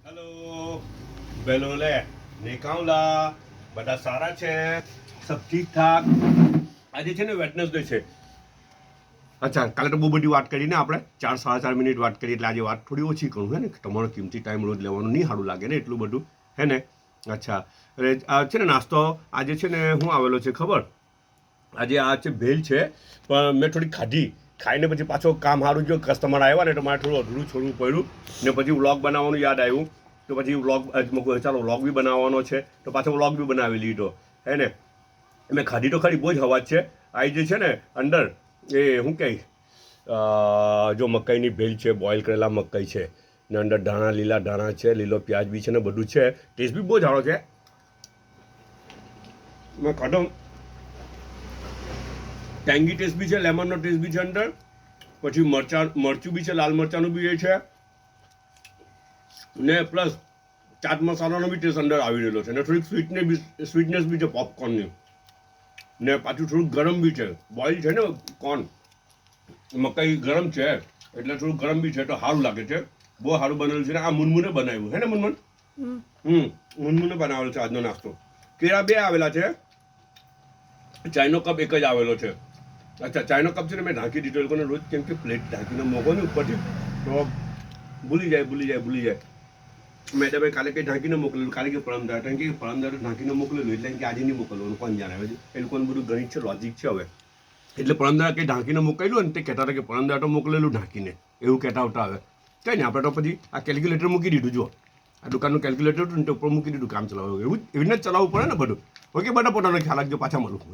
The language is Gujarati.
હેલો બેલોલે નિકાઉલા બધા સારા છે સબ ઠીક ઠાક આજે છે ને વેડનસડે છે અચ્છા કાલે તો બહુ બધી વાત કરીને આપણે 4 સાડા 4 મિનિટ વાત કરી એટલે આજે વાત થોડી ઓછી કરું હે ને તમારો કિંમતી ટાઈમ રોજ લેવાનું નહીં સારું લાગે ને એટલું બધું હે ને અચ્છા એટલે આ છે ને નાસ્તો આજે છે ને હું આવેલો છે ખબર આજે આ છે ભેલ છે પણ મેં થોડી ખાધી ખાઈને પછી પાછો કામ સારું જો કસ્ટમર આવ્યા ને તો મારે થોડું અધૂરું છોડવું પડ્યું ને પછી વ્લોગ બનાવવાનું યાદ આવ્યું તો પછી વ્લોગ ચાલો વ્લોગ બી બનાવવાનો છે તો પાછો વ્લોગ બી બનાવી લીધો હે ને મેં ખાધી તો ખરી બહુ જ હવા છે આ જે છે ને અંદર એ શું કહે જો મકાઈની ભેલ છે બોઇલ કરેલા મકાઈ છે ને અંદર ધાણા લીલા ધાણા છે લીલો પ્યાજ બી છે ને બધું છે ટેસ્ટ બી બહુ સારો છે મેં ખાધો ટેંગી ટેસ્ટ બી છે લેમનનો ટેસ્ટ બી છે અંદર પછી મરચું બી છે લાલ મરચાંનું બી એ છે ને પ્લસ ચાટ મસાલાનો બી ટેસ્ટ અંદર આવી રહેલો છે ને થોડીક સ્વીટનેસ બી છે પોપકોર્નની ને પાછું થોડુંક ગરમ બી છે બોઇલ છે ને કોર્ન મકાઈ ગરમ છે એટલે થોડું ગરમ બી છે તો સારું લાગે છે બહુ સારું બનેલું છે ને આ મુનમુને બનાવ્યું હે ને મુનમુને બનાવેલો છે આજનો નાસ્તો કેળા બે આવેલા છે ચાઈનો કપ એક જ આવેલો છે અચ્છા ચાઈનો કપ છે ને મેં ઢાંકી દીધો એ લોકોને રોજ કેમ કે પ્લેટ ઢાંકીને મોકો ને ઉપરથી તો ભૂલી જાય મેડમે કાલે કંઈ ઢાંકીને મોકલેલું કાલે કે પરમદાર કારણ કે પરમદાર ઢાંકીને મોકલેલું એટલે કે આજે નહીં મોકલવાનું કોણ જાણે હવે એ લોકોને બધું ગણિત છે લોજિક છે હવે એટલે પરમદાર કંઈ ઢાંકીને મોકલેલું ને તે કહેતા હતા કે પરમદાર તો મોકલેલું ઢાંકીને એવું કહેતા આવતા હવે કંઈ નહીં આપણે તો પછી આ કેલ્ક્યુલેટર મૂકી દીધું જો આ દુકાનનું કેલ્ક્યુલેટર હતું ને તે ઉપર મૂકી દીધું કામ ચલાવવું એવી રીતે ચલાવવું પડે ને બધું ઓકે બધા પોતાનો ખ્યાલ રાખજો પાછા મળું